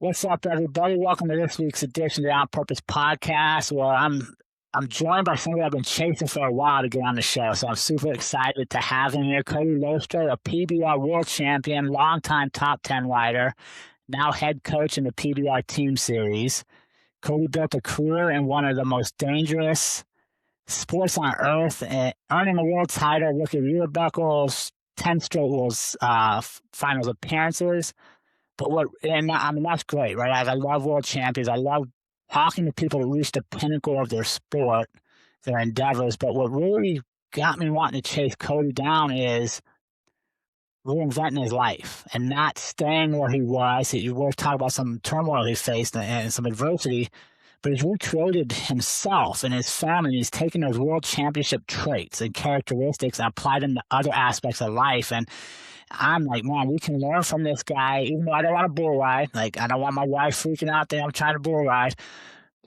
What's up, everybody? Welcome to this week's edition of the On Purpose Podcast, where I'm joined by somebody I've been chasing for a while to get on the show. So I'm super excited to have him here. Cody, a PBR world champion, longtime top 10 rider, now head coach in the PBR team series. Cody built a career in one of the most dangerous sports on earth, earning a world title, rookie year buckles, 10 straight finals appearances. But I mean, that's great, right? I love world champions. I love talking to people who reach the pinnacle of their sport, their endeavors. But what really got me wanting to chase Cody down is reinventing his life and not staying where he was. We'll talk about some turmoil he faced and some adversity, but he's recreated himself and his family. He's taken those world championship traits and characteristics and applied them to other aspects of life. And I'm like, man, we can learn from this guy, even though I don't want to bull ride. Like, I don't want my wife freaking out that I'm trying to bull ride.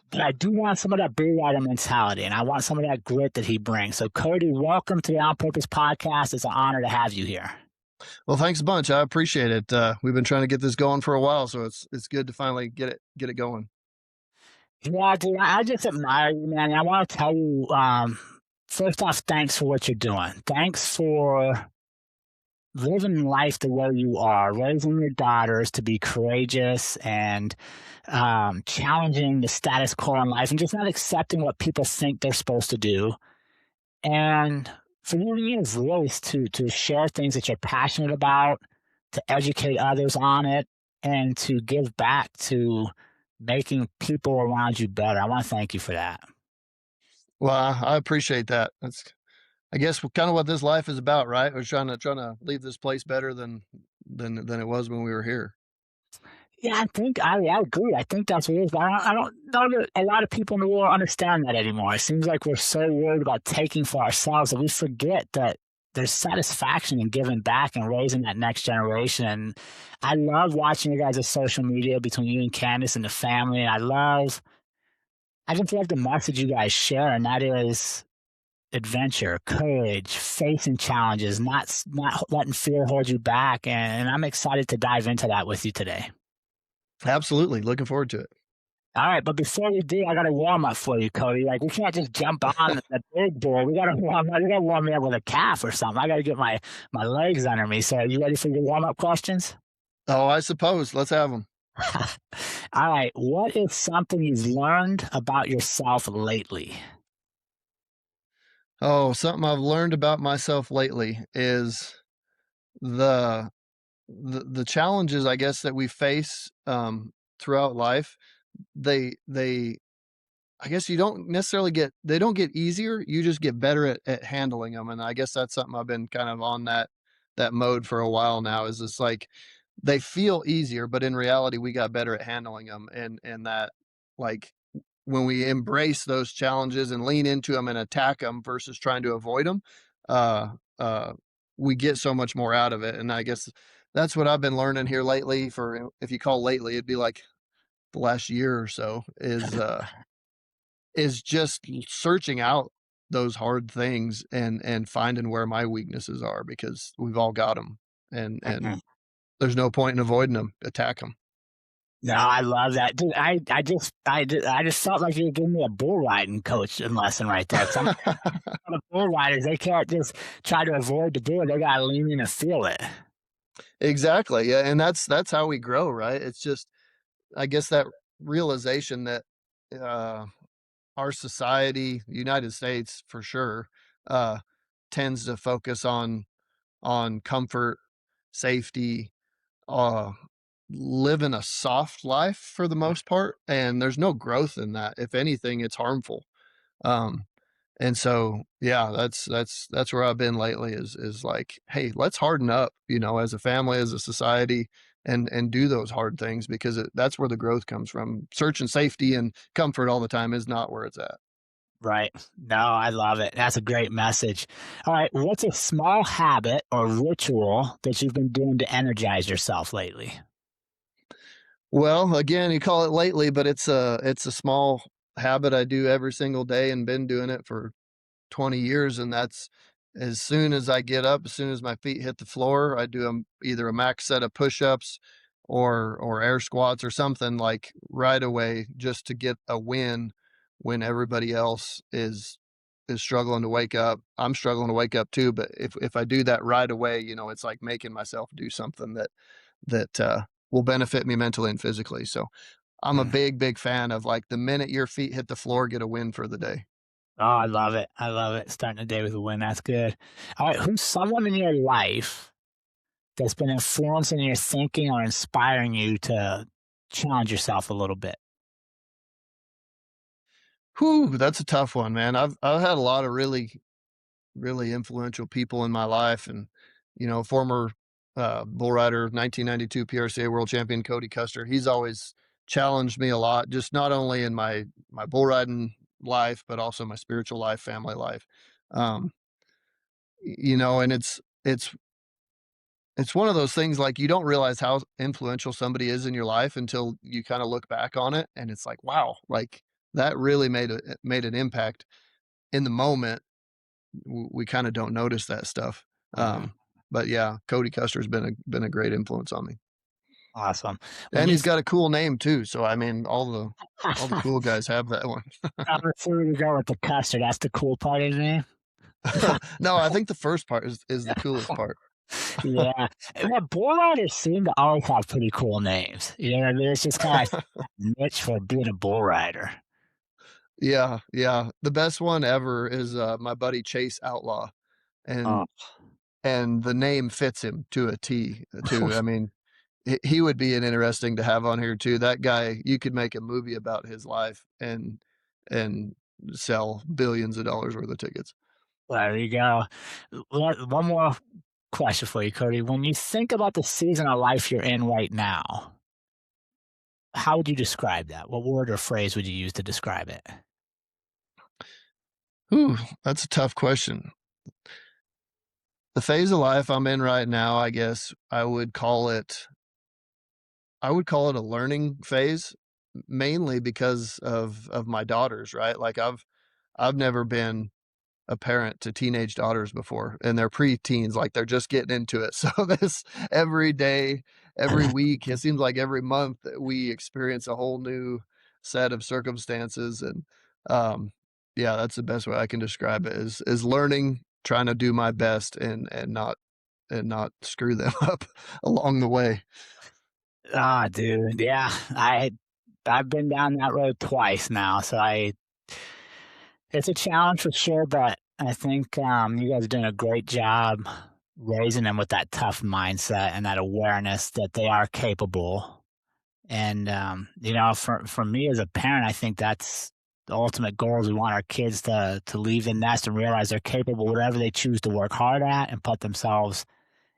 But I do want some of that bull rider mentality, and I want some of that grit that he brings. So, Cody, welcome to the On Purpose Podcast. It's an honor to have you here. Well, thanks a bunch. I appreciate it. We've been trying to get this going for a while, so it's good to finally get it going. Yeah, dude, I just admire you, man. And I want to tell you, first off, thanks for what you're doing. Thanks for living life the way you are, raising your daughters to be courageous and challenging the status quo in life and just not accepting what people think they're supposed to do. And for you to use voice to share things that you're passionate about, to educate others on it, and to give back to making people around you better. I want to thank you for that. Well, I appreciate that. That's, I guess, kind of what this life is about, right? We're trying to leave this place better than it was when we were here. Yeah, I agree. I think that's what it is. But I don't know that a lot of people in the world understand that anymore. It seems like we're so worried about taking for ourselves that we forget that there's satisfaction in giving back and raising that next generation. And I love watching you guys' social media between you and Candace and the family. And I just love the message you guys share, and that is adventure, courage, facing challenges, not letting fear hold you back. And I'm excited to dive into that with you today. Absolutely. Looking forward to it. All right, but before we do, I got a warm up for you, Cody. Like, we can't just jump on the big boy. We gotta warm me up with a calf or something. I gotta get my legs under me. So, are you ready for your warm up questions? Oh, I suppose. Let's have them. All right. What is something you've learned about yourself lately? Oh, something I've learned about myself lately is the challenges, I guess, that we face throughout life. They I guess they don't get easier. You just get better at handling them. And I guess that's something I've been kind of on that mode for a while now. Is it's like they feel easier, but in reality, we got better at handling them. And that, like, when we embrace those challenges and lean into them and attack them versus trying to avoid them, uh, uh, we get so much more out of it. And I guess that's what I've been learning here lately. For if you call lately, it'd be like the last year or so, is just searching out those hard things and finding where my weaknesses are, because we've all got them, and there's no point in avoiding them. Attack them. No, I love that, dude. I just felt like you were giving me a bull riding coach lesson right there. Some of the bull riders, they can't just try to avoid the bull; they gotta lean in and feel it. Exactly. Yeah, and that's how we grow, right? It's just, I guess, that realization that uh, our society, United States for sure, uh, tends to focus on comfort, safety, uh, living a soft life for the most part, and there's no growth in that. If anything, it's harmful. Um, and so, yeah, that's where I've been lately. Is like, hey, let's harden up, as a family, as a society, and do those hard things, because that's where the growth comes from. Searching safety and comfort all the time is not where it's at. Right. No, I love it. That's a great message. All right. What's a small habit or ritual that you've been doing to energize yourself lately? Well, again, you call it lately, but it's a small habit I do every single day and been doing it for 20 years. And that's, as soon as I get up, as soon as my feet hit the floor, I do either a max set of push-ups, or air squats or something like right away just to get a win when everybody else is struggling to wake up. I'm struggling to wake up too, but if I do that right away, it's like making myself do something that will benefit me mentally and physically. So I'm a Mm. big fan of like the minute your feet hit the floor, get a win for the day. Oh, I love it. I love it. Starting the day with a win. That's good. All right. Who's someone in your life that's been influencing your thinking or inspiring you to challenge yourself a little bit? Whew, that's a tough one, man. I've had a lot of really influential people in my life, and former bull rider, 1992 PRCA world champion Cody. He's always challenged me a lot, just not only in my bull riding life, but also my spiritual life, family life. Um, and it's one of those things like you don't realize how influential somebody is in your life until you kind of look back on it, and it's like, wow, like that really made an impact in the moment. We kind of don't notice that stuff. Mm, But yeah, Cody Custer's been a great influence on me, awesome. When and you he's got a cool name too. So I mean, all the cool guys have that one. I'm assuming you go with the custard. That's the cool part of the name. No, I think the first part is the coolest part. Yeah. And bull riders seem to always have pretty cool names. You know what I mean? It's just kind of niche for being a bull rider. Yeah, yeah. The best one ever is my buddy Chase Outlaw, Oh, and the name fits him to a T too. I mean, he would be an interesting to have on here too. That guy, you could make a movie about his life and sell billions of dollars worth of tickets. there you go. One more question for you, Cody. When you think about the season of life you're in right now, how would you describe that? What word or phrase would you use to describe it? Ooh, that's a tough question. The phase of life I'm in right now, I guess I would call it a learning phase, mainly because of my daughters, right? Like I've never been a parent to teenage daughters before, and they're preteens, like they're just getting into it. So this every day, every week, it seems like every month that we experience a whole new set of circumstances. And um, yeah, that's the best way I can describe it is learning, trying to do my best and not screw them up along the way. Ah, dude. Yeah. I've been down that road twice now, so I it's a challenge for sure, but I think you guys are doing a great job raising them with that tough mindset and that awareness that they are capable. And for me as a parent, I think that's the ultimate goal is we want our kids to leave the nest and realize they're capable whatever they choose to work hard at and put themselves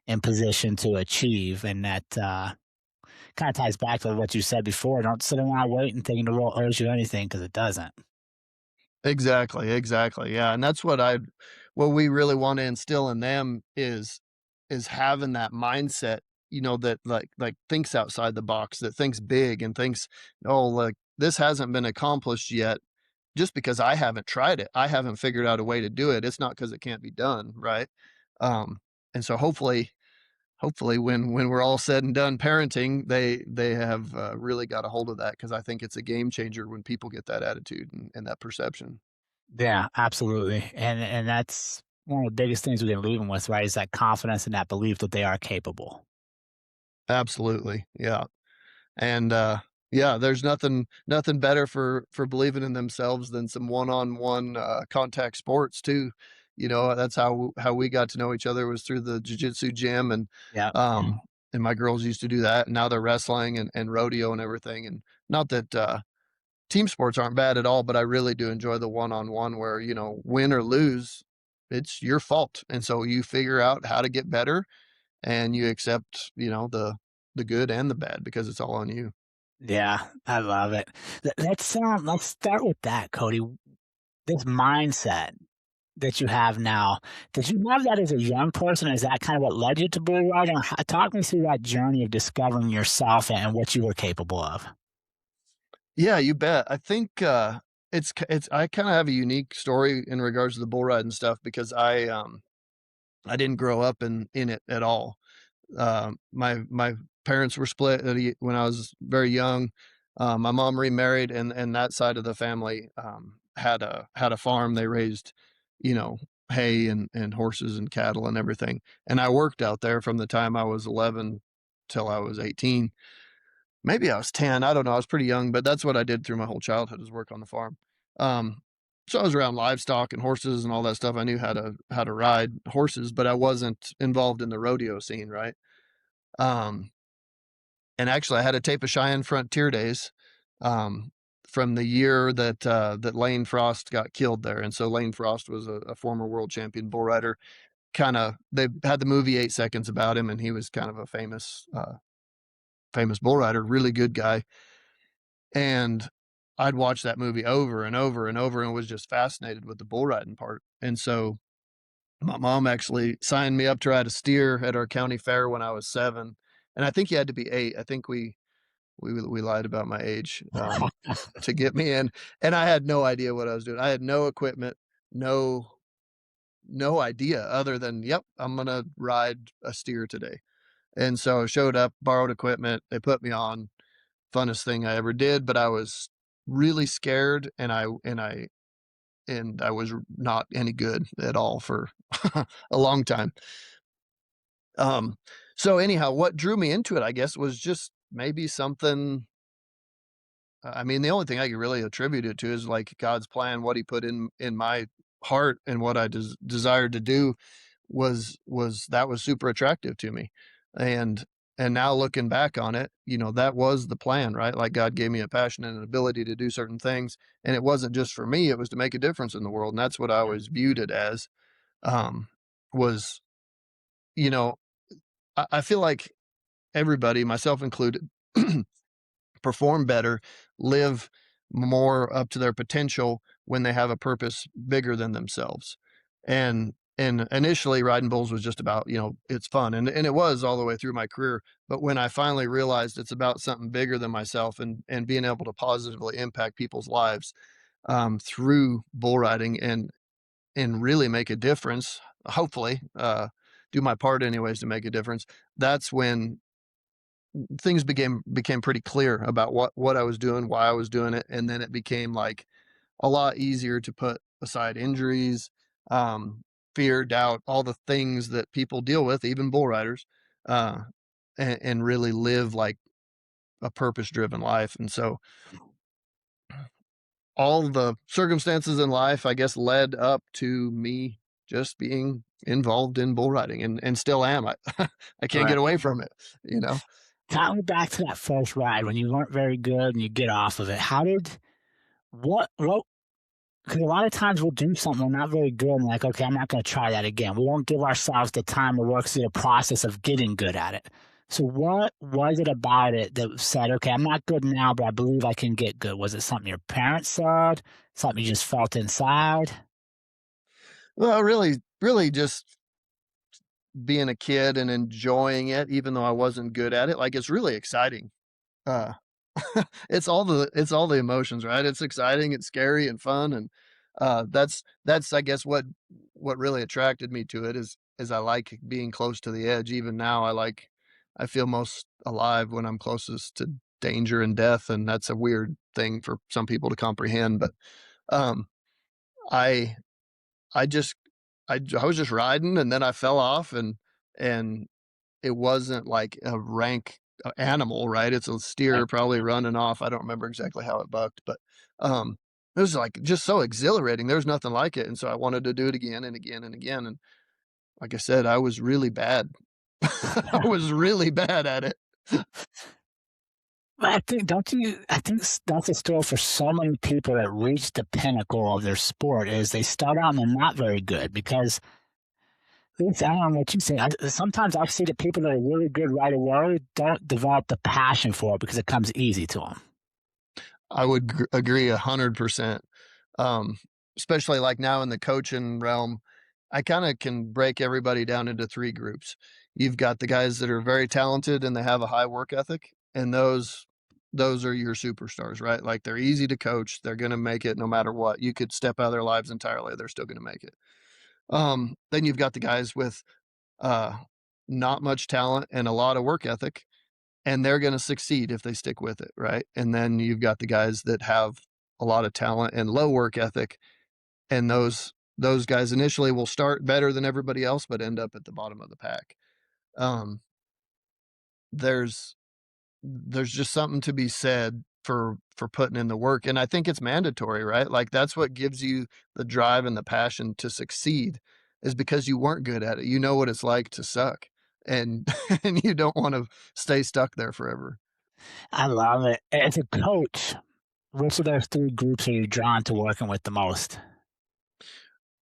in position to achieve. And that kind of ties back to what you said before. Don't sit around waiting thinking the world owes you anything because it doesn't. Exactly, exactly, yeah, and that's what we really wanna instill in them is having that mindset, that, like, thinks outside the box, that thinks big and thinks, "Oh, like, this hasn't been accomplished yet just because I haven't tried it. I haven't figured out a way to do it. It's not because it can't be done," right? Um, and so hopefully when we're all said and done parenting, they have, really got a hold of that because I think it's a game changer when people get that attitude and that perception. Yeah, absolutely. And that's one of the biggest things we can leave them with, right? Is that confidence and that belief that they are capable. Absolutely, yeah, and, yeah, there's nothing better for believing in themselves than some one-on-one, contact sports too. That's how we got to know each other was through the jiu-jitsu gym, Yeah. and my girls used to do that, and now they're wrestling and rodeo and everything, and not that, team sports aren't bad at all, but I really do enjoy the one-on-one where, win or lose, it's your fault, and so you figure out how to get better and you accept, the good and the bad because it's all on you. Yeah, I love it. Let's start with that, Cody. This mindset that you have now, did you have that as a young person? Is that kind of what led you to bull riding? Talk me through that journey of discovering yourself and what you were capable of. Yeah, you bet. I think, it's I kinda have a unique story in regards to the bull riding stuff because I didn't grow up in it at all. My parents were split when I was very young. My mom remarried, and that side of the family had a farm. They raised, you know, hay and horses and cattle and everything. And I worked out there from the time I was 11 till I was 18. Maybe I was 10. I don't know. I was pretty young, but that's what I did through my whole childhood is work on the farm. Um, so I was around livestock and horses and all that stuff. I knew how to ride horses, but I wasn't involved in the rodeo scene, right? Um, and actually, I had a tape of Cheyenne Frontier Days um, from the year that that Lane Frost got killed there. And so Lane Frost was a former world champion bull rider. Kind of, they had the movie 8 Seconds about him, and he was kind of a famous bull rider, really good guy. And I'd watch that movie over and over and over, and was just fascinated with the bull riding part. And so my mom actually signed me up to ride a steer at our county fair when I was 7, and I think you had to be 8. I think we lied about my age, to get me in, and I had no idea what I was doing. I had no equipment, no no idea other than, "Yep, I'm gonna ride a steer today." And so I showed up, borrowed equipment, they put me on, funnest thing I ever did, but I was really scared, and I was not any good at all for a long time. Um, so anyhow, what drew me into it, I guess, was just maybe something. I mean, the only thing I could really attribute it to is like God's plan, what He put in my heart, and what I desired to do was super attractive to me, and now looking back on it, that was the plan, right? Like God gave me a passion and an ability to do certain things, and it wasn't just for me; it was to make a difference in the world, and that's what I always viewed it as. Um, was you know, I feel like everybody, myself included, perform better, live more up to their potential when they have a purpose bigger than themselves. And initially riding bulls was just about, it's fun. And it was all the way through my career. But when I finally realized it's about something bigger than myself, and being able to positively impact people's lives through bull riding, and really make a difference, hopefully, do my part anyways to make a difference. That's when things became pretty clear about what I was doing, why I was doing it, and then it became like a lot easier to put aside injuries, um, fear, doubt, all the things that people deal with, even bull riders, uh, and really live like a purpose-driven life. And so all the circumstances in life, I guess, led up to me just being involved in bull riding, and still am. I can't Right. get away from it. Tell me back to that first ride when you weren't very good and you get off of it. How did what? Because a lot of times we'll do something we're not very good and like, okay, I'm not going to try that again. We won't give ourselves the time to work through the process of getting good at it. So what was it about it that said, okay, I'm not good now, but I believe I can get good? Was it something your parents said? Something you just felt inside? Well, really just being a kid and enjoying it, even though I wasn't good at it. Like, it's really exciting. Uh, it's all the emotions, right? It's exciting, it's scary and fun, and that's I guess what really attracted me to it is I like being close to the edge. Even now, I feel most alive when I'm closest to danger and death, and that's a weird thing for some people to comprehend. But um, I I just I was just riding, and then I fell off, and it wasn't like a rank animal, right? It's a steer probably running off. I don't remember exactly how it bucked, but um, it was like just so exhilarating. There's nothing like it, and so I wanted to do it again and again and again. And like I said, I was really bad. I was really bad at it. But I think, don't you? I think that's a story for so many people that reach the pinnacle of their sport is they start out and they're not very good because at least I don't know what you say. Sometimes I see that people that are really good right away don't develop the passion for it because it comes easy to them. I would agree 100%. Um, Especially like now in the coaching realm, I kind of can break everybody down into 3 groups. You've got the guys that are very talented and they have a high work ethic, and those are your superstars, right? Like they're easy to coach, they're going to make it no matter what. You could step out of their lives entirely, they're still going to make it. Then you've got the guys with uh not much talent and a lot of work ethic, and they're going to succeed if they stick with it, right? And then you've got the guys that have a lot of talent and low work ethic, and those guys initially will start better than everybody else, but end up at the bottom of the pack. Um, there's there's just something to be said for putting in the work, and I think it's mandatory, right? Like that's what gives you the drive and the passion to succeed, is because you weren't good at it. You know what it's like to suck, and and you don't want to stay stuck there forever. I love it. As a coach, which of those three groups are you drawn to working with the most?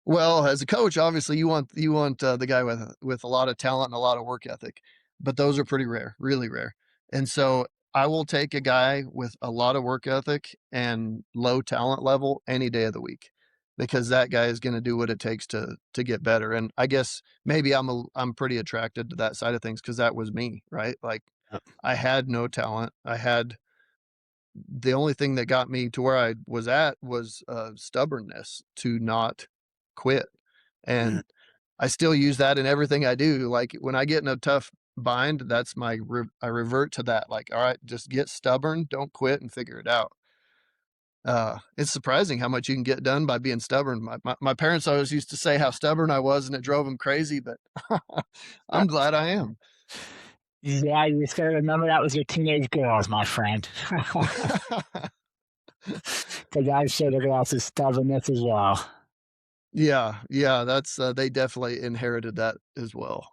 Well, as a coach, obviously you want the guy with a lot of talent and a lot of work ethic, but those are pretty rare, really rare. And so I will take a guy with a lot of work ethic and low talent level any day of the week, because that guy is going to do what it takes to get better. And I guess maybe I'm pretty attracted to that side of things because that was me, right? Like Yep. I had no talent. I had the only thing that got me to where I was at was stubbornness to not quit. Mm. And I still use that in everything I do. Like when I get in a tough bind, that's I revert to that. Like, all right, just get stubborn, don't quit, and figure it out. It's surprising how much you can get done by being stubborn. My parents always used to say how stubborn I was, and it drove them crazy. But I'm glad I am. Yeah, you just gotta remember that was your teenage girls, my friend. Because I'm sure they're also stubbornness as well. Yeah, yeah, that's they definitely inherited that as well.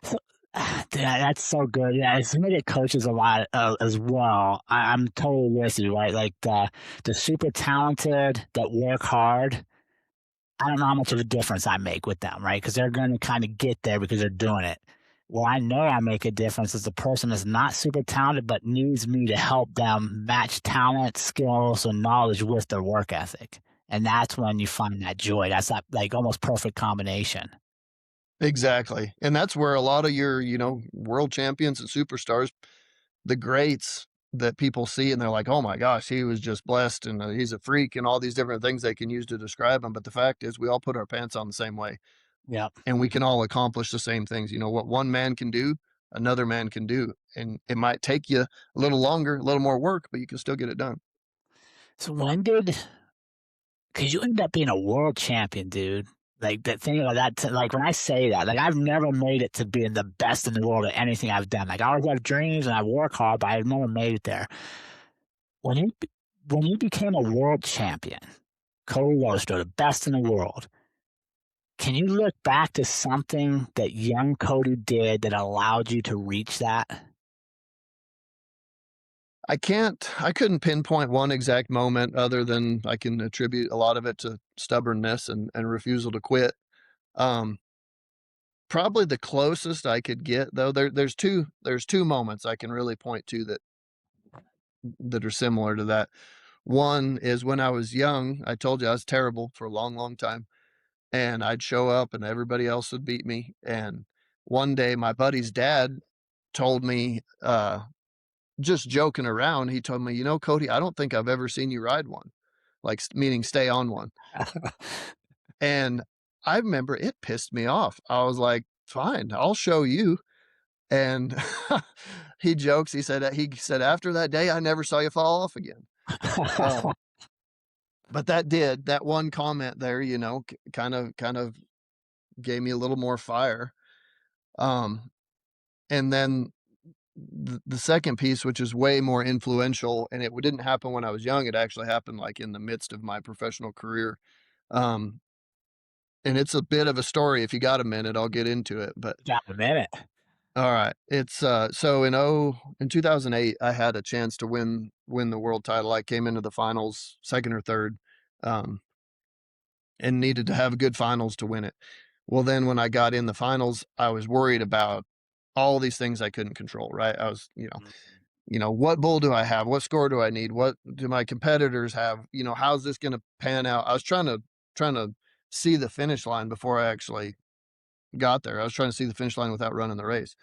So, yeah, that's so good. Yeah, as somebody that coaches a lot as well, I'm totally with you, right? Like the super talented that work hard. I don't know how much of a difference I make with them, right? Because they're going to kind of get there because they're doing it. Well, I know I make a difference as the person that's not super talented, but needs me to help them match talent, skills, and knowledge with their work ethic. And that's when you find that joy. That's that like almost perfect combination. Exactly, and that's where a lot of your, world champions and superstars, the greats that people see and they're like, "Oh my gosh, he was just blessed and he's a freak," and all these different things they can use to describe him, but the fact is we all put our pants on the same way, Yep. and we can all accomplish the same things. You know, what one man can do, another man can do, and it might take you a little longer, a little more work, but you can still get it done. So when did because you ended up being a world champion, dude. Like the thing about that, like when I say that, like I've never made it to being the best in the world at anything I've done. Like I always have dreams and I work hard, but I've never made it there. When you when you became a world champion, Cody Lostro, the best in the world, can you look back to something that young Cody did that allowed you to reach that? I couldn't pinpoint one exact moment other than I can attribute a lot of it to stubbornness and refusal to quit. Um, Probably the closest I could get though, there's two moments I can really point to that are similar to that. One is when I was young, I told you I was terrible for a long, long time, and I'd show up and everybody else would beat me, and one day my buddy's dad told me, just joking around, he told me, "You know, Cody, I don't think I've ever seen you ride one," like, meaning stay on one, and I remember it pissed me off. I was like, "Fine, I'll show you." And he said, "After that day, I never saw you fall off again." Um, but that one comment there, kind of gave me a little more fire. Um, and then the second piece, which is way more influential, and it didn't happen when I was young. It actually happened like in the midst of my professional career. Um, and it's a bit of a story. If you got a minute, I'll get into it. But Got a minute. all right. It's so in 2008 I had a chance to win the world title. I came into the finals second or third, um, and needed to have a good finals to win it. Well, then when I got in the finals, I was worried about all these things I couldn't control, right? I was, what bull do I have? What score do I need? What do my competitors have? How's this going to pan out? I was trying to see the finish line before I actually got there. I was trying to see the finish line without running the race.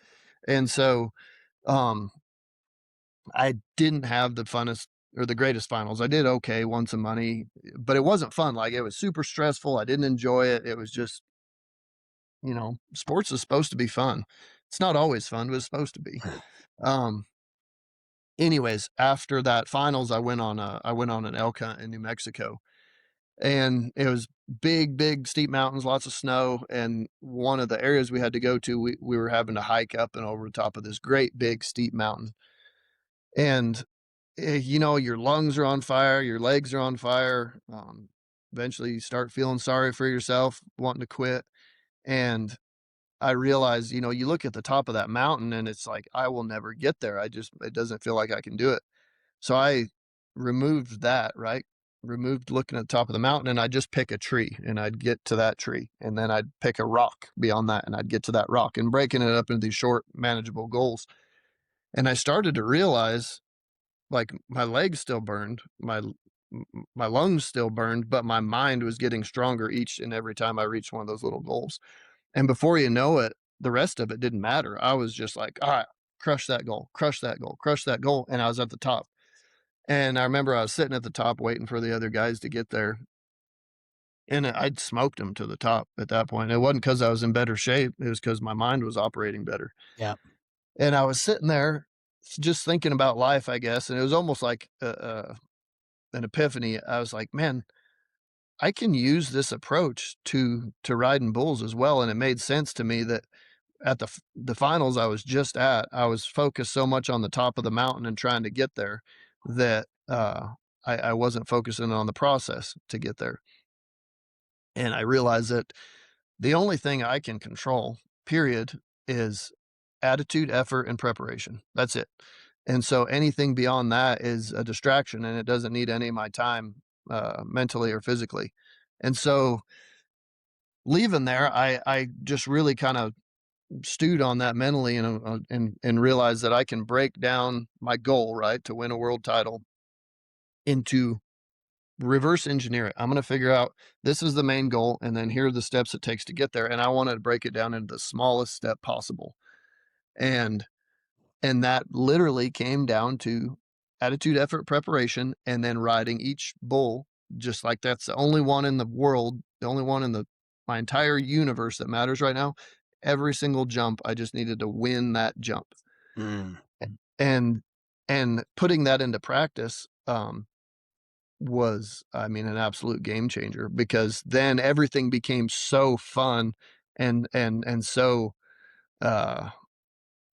And so um I didn't have the funnest or the greatest finals. I did okay, won some money, but it wasn't fun. Like it was super stressful. I didn't enjoy it. It was just, sports is supposed to be fun. It's not always fun, but it's supposed to be. Um, Anyways, after that finals, I went on an elk hunt in New Mexico, and it was big, big steep mountains, lots of snow. And one of the areas we had to go to, we were having to hike up and over the top of this great big steep mountain. And you know, your lungs are on fire, your legs are on fire. Eventually, you start feeling sorry for yourself, wanting to quit. And I realized, you know, you look at the top of that mountain, and it's like I will never get there. It doesn't feel like I can do it. So I removed that, right? Removed looking at the top of the mountain, and I'd just pick a tree, and I'd get to that tree, and then I'd pick a rock beyond that, and I'd get to that rock, and breaking it up into these short, manageable goals. And I started to realize, like, my legs still burned, my lungs still burned, but my mind was getting stronger each and every time I reached one of those little goals. And before you know it, the rest of it didn't matter. I was just like, all right, crush that goal, crush that goal, crush that goal. And I was at the top. And I remember I was sitting at the top waiting for the other guys to get there. And I'd smoked them to the top at that point. It wasn't because I was in better shape. It was because my mind was operating better. Yeah. And I was sitting there just thinking about life, I guess. And it was almost like an epiphany. I was like, man, I can use this approach to riding bulls as well. And it made sense to me that at the finals I was just at, I was focused so much on the top of the mountain and trying to get there that I wasn't focusing on the process to get there. And I realized that the only thing I can control, period, is attitude, effort, and preparation. That's it. And so anything beyond that is a distraction, and it doesn't need any of my time, mentally or physically. And so leaving there, I just really kind of stewed on that mentally, and realized that I can break down my goal, right, to win a world title, into reverse engineer it. I'm going to figure out this is the main goal, and then here are the steps it takes to get there. And I want to break it down into the smallest step possible. And that literally came down to attitude, effort, preparation, and then riding each bull just like that's the only one in the world, the only one in my entire universe that matters right now. Every single jump, I just needed to win that jump. Mm. And putting that into practice was, I mean, an absolute game changer, because then everything became so fun and so uh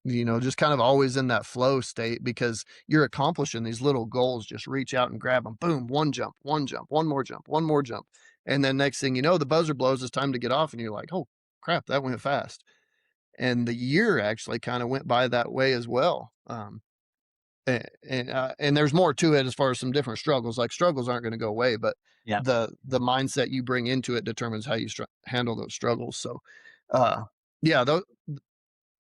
you know, just kind of always in that flow state, because you're accomplishing these little goals. Just reach out and grab them. Boom, one jump, one more jump, one more jump. And then next thing you know, the buzzer blows, it's time to get off. And you're like, oh crap, that went fast. And the year actually kind of went by that way as well. And there's more to it as far as some different struggles. Like, struggles aren't going to go away, but Yeah. the mindset you bring into it determines how you handle those struggles. So, uh, yeah,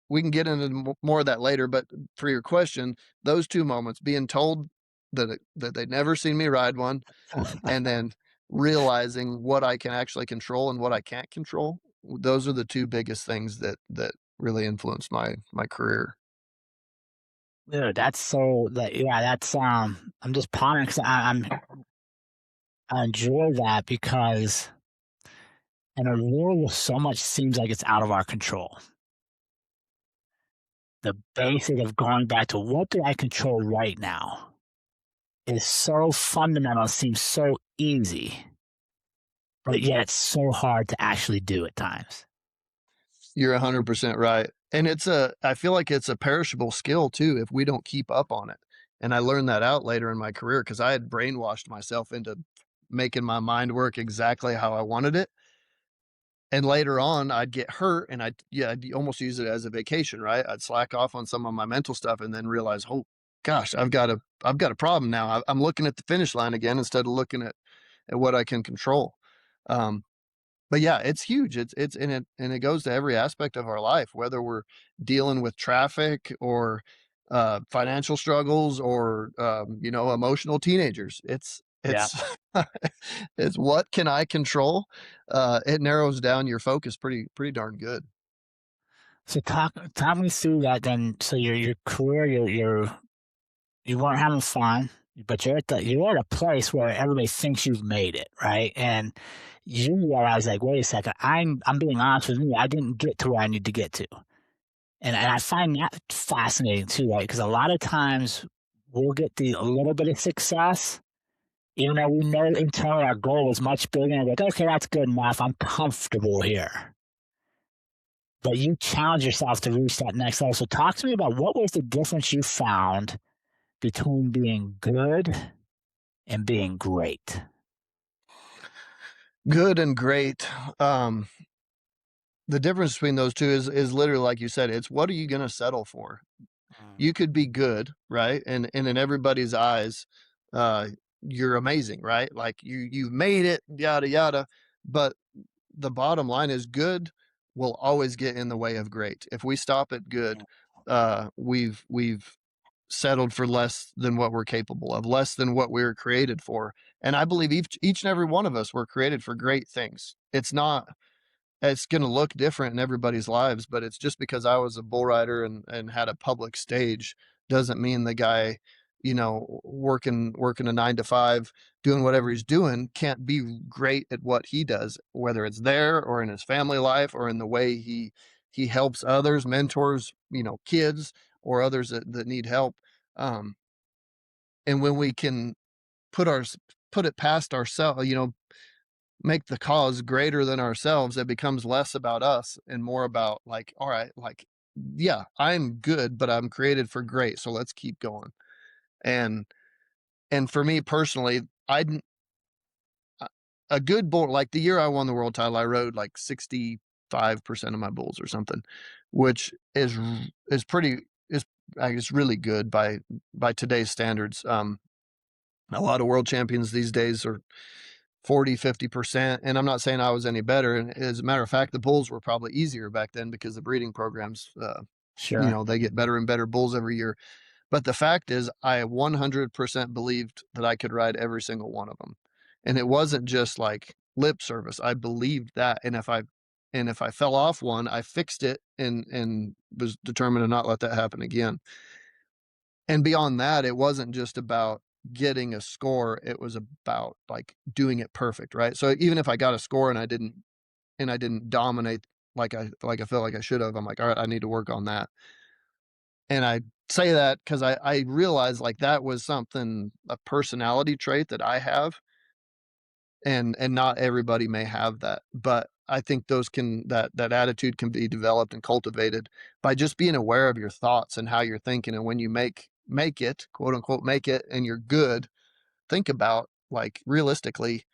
we can get into more of that later, but for your question, those two moments, being told that they'd never seen me ride one, and then realizing what I can actually control and what I can't control, those are the two biggest things that really influenced my career. Dude, that's so that yeah, that's I'm just pondering because I enjoy that because in a world where so much seems like it's out of our control, the basic of going back to what do I control right now is so fundamental, seems so easy, but yet it's so hard to actually do at times. You're 100% right. And I feel like it's a perishable skill too if we don't keep up on it. And I learned that out later in my career, because I had brainwashed myself into making my mind work exactly how I wanted it. And later on, I'd get hurt, and I'd almost use it as a vacation, right? I'd slack off on some of my mental stuff, and then realize, oh gosh, I've got a problem now. I'm looking at the finish line again instead of looking at what I can control. Um, but yeah, it's huge. It's and it goes to every aspect of our life, whether we're dealing with traffic or financial struggles or you know, emotional teenagers. Yeah. It's it's what can I control? It narrows down your focus pretty darn good. So talk me through that then. So your career, you weren't having fun, but you're at a place where everybody thinks you've made it, right? And you realize, like, wait a second, I'm being honest with me, I didn't get to where I need to get to. And I find that fascinating too, right? Because a lot of times we'll get the a little bit of success, even though we know internally our goal is much bigger. And we're like, okay, that's good enough. I'm comfortable here. But you challenge yourself to reach that next level. So talk to me about what was the difference you found between being good and being great. Good and great. Um, the difference between those two is literally like you said, it's what are you gonna settle for? Mm. You could be good, right? And in everybody's eyes, uh, you're amazing, right? Like you've made it, yada yada. But the bottom line is good will always get in the way of great. If we stop at good, we've settled for less than what we're capable of, less than what we were created for. And I believe each and every one of us were created for great things. It's going to look different in everybody's lives, but it's just because I was a bull rider and had a public stage doesn't mean the guy, working a 9 to 5, doing whatever he's doing can't be great at what he does, whether it's there or in his family life or in the way he helps others, mentors, kids or others that need help. Um, and when we can put our put it past ourselves, make the cause greater than ourselves, it becomes less about us and more about like, all right, like, yeah, I'm good, but I'm created for great. So let's keep going. And and for me personally, a good bull, like the year I won the world title, I rode like 65% of my bulls or something, which is pretty is I guess really good by today's standards. A lot of world champions these days are 40, 50%. And I'm not saying I was any better. And as a matter of fact, the bulls were probably easier back then because the breeding programs, Sure. they get better and better bulls every year. But the fact is, I 100% believed that I could ride every single one of them. And it wasn't just like lip service. I believed that. And if I fell off one, I fixed it and was determined to not let that happen again. And beyond that, it wasn't just about getting a score, it was about, like, doing it perfect, right? So even if I got a score and I didn't dominate like I felt like I should have, I'm like, "Alright, I need to work on that." And I say that because I realized, like, that was something a personality trait that I have, and not everybody may have that, but I think that attitude can be developed and cultivated by just being aware of your thoughts and how you're thinking, and when you make it, quote unquote, "make it," and you're good, think about, like, realistically,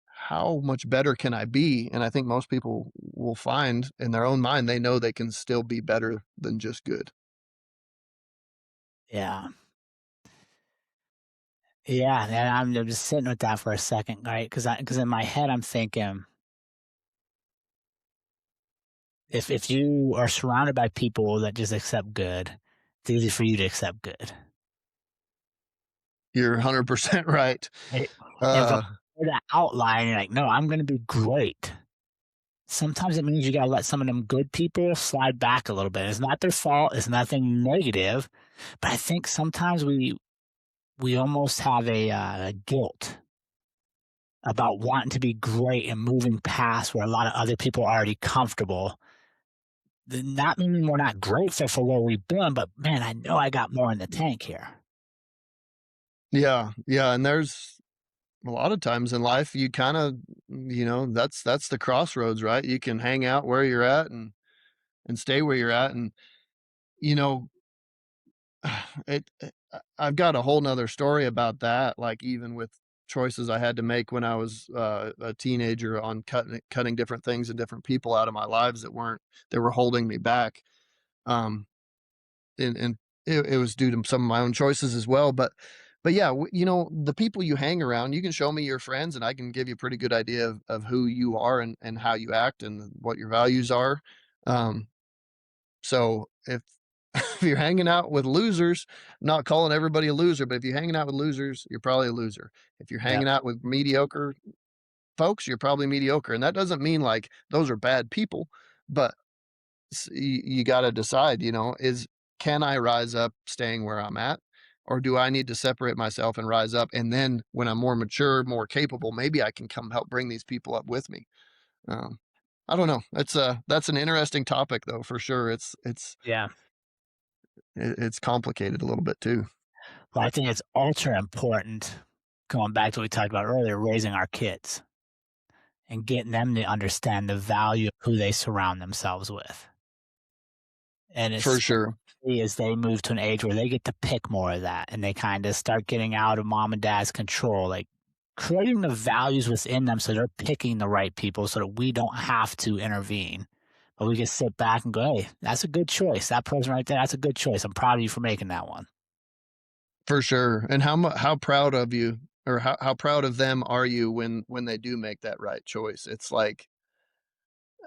how much better can I be? And I think most people will find in their own mind, they know they can still be better than just good. Yeah. Yeah. And I'm just sitting with that for a second, right? Because in my head, I'm thinking, if you are surrounded by people that just accept good, it's easy for you to accept good. You're 100% right. Right? And if Uh, you're that outlier, you're like, no, I'm going to be great. Sometimes it means you got to let some of them good people slide back a little bit. It's not their fault. It's nothing negative, but I think sometimes we almost have a guilt about wanting to be great and moving past where a lot of other people are already comfortable. Not meaning we're not grateful for where we've been, but man, I know I got more in the tank here. yeah, yeah, and there's a lot of times in life you kinda that's the crossroads, right? You can hang out where you're at and stay where you're at, and, you know, I've got a whole 'nother story about that, like, even with choices I had to make when I was, a teenager on cutting different things and different people out of my lives that were holding me back, um, and it was due to some of my own choices as well, but yeah, the people you hang around, you can show me your friends, and I can give you a pretty good idea of who you are and how you act and what your values are, um, so if you're hanging out with losers, I'm not calling everybody a loser, but if you're hanging out with losers, you're probably a loser. If you're Yep. hanging out with mediocre folks, you're probably mediocre. And that doesn't mean like those are bad people, but you got to decide, is can I rise up staying where I'm at? Or do I need to separate myself and rise up? And then when I'm more mature, more capable, maybe I can come help bring these people up with me. Um, I don't know. That's an interesting topic though, for sure. It's Yeah. it's complicated a little bit too. But I think it's ultra important, going back to what we talked about earlier, raising our kids and getting them to understand the value of who they surround themselves with. And For sure. especially as they move to an age where they get to pick more of that and they kind of start getting out of mom and dad's control, like creating the values within them so they're picking the right people so that we don't have to intervene. But we can sit back and go, hey, that's a good choice. That person right there, that's a good choice. I'm proud of you for making that one. For sure. And how proud of you, or how proud of them are you when they do make that right choice? It's like,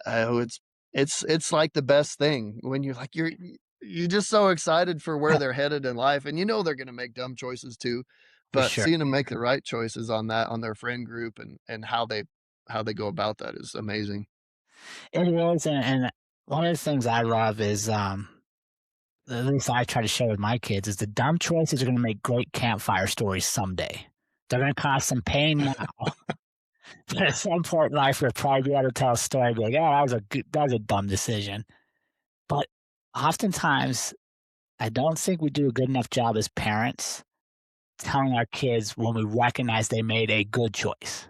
oh, it's like the best thing when you're like you're just so excited for where they're headed in life, and you know they're gonna make dumb choices too, For but sure. seeing them make the right choices on their friend group and how they go about that is amazing. It is. And one of the things I love is, at least I try to share with my kids, is the dumb choices are going to make great campfire stories someday. They're going to cause some pain now. But at some point in life, we'll probably be able to tell a story, be like, "Oh, that was a dumb decision." But oftentimes, I don't think we do a good enough job as parents telling our kids when we recognize they made a good choice,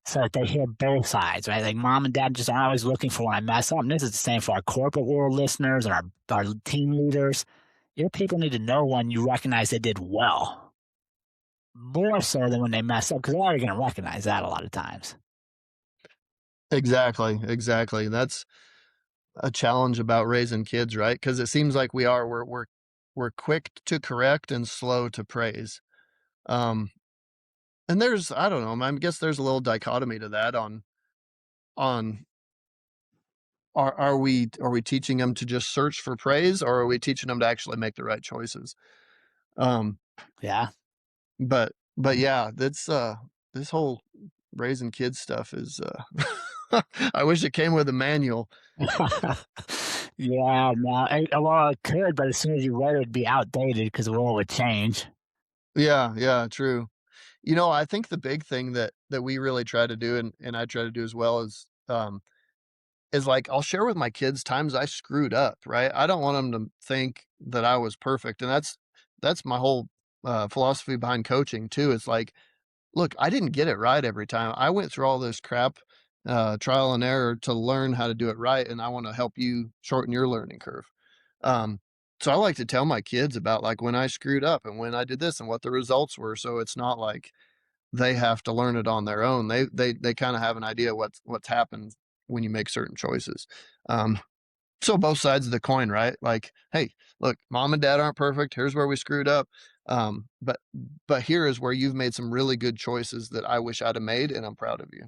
so that they hear both sides, right? Like mom and dad just aren't always looking for when I mess up. And this is the same for our corporate world listeners and our team leaders. Your people need to know when you recognize they did well, more so than when they mess up, because they're already going to recognize that a lot of times. Exactly, exactly. That's a challenge about raising kids, right? Because it seems like we're quick to correct and slow to praise. Um, and there's I don't know, I guess there's a little dichotomy to that on are we teaching them to just search for praise, or are we teaching them to actually make the right choices? Um, Yeah. but yeah, that's, this whole raising kids stuff is, I wish it came with a manual. Yeah, no, well, it could, but as soon as you read it, it'd be outdated because the world would change. Yeah, yeah, true. You know, I think the big thing that we really try to do, and I try to do as well, is like I'll share with my kids times I screwed up, right? I don't want them to think that I was perfect, and that's my whole philosophy behind coaching too. It's like, look, I didn't get it right every time. I went through all this crap, trial and error to learn how to do it right, and I want to help you shorten your learning curve. Um, so I like to tell my kids about like when I screwed up and when I did this and what the results were. So it's not like they have to learn it on their own. They kind of have an idea what's happened when you make certain choices. Um, so both sides of the coin, right? Like, hey, look, mom and dad aren't perfect. Here's where we screwed up. But here is where you've made some really good choices that I wish I'd have made, and I'm proud of you.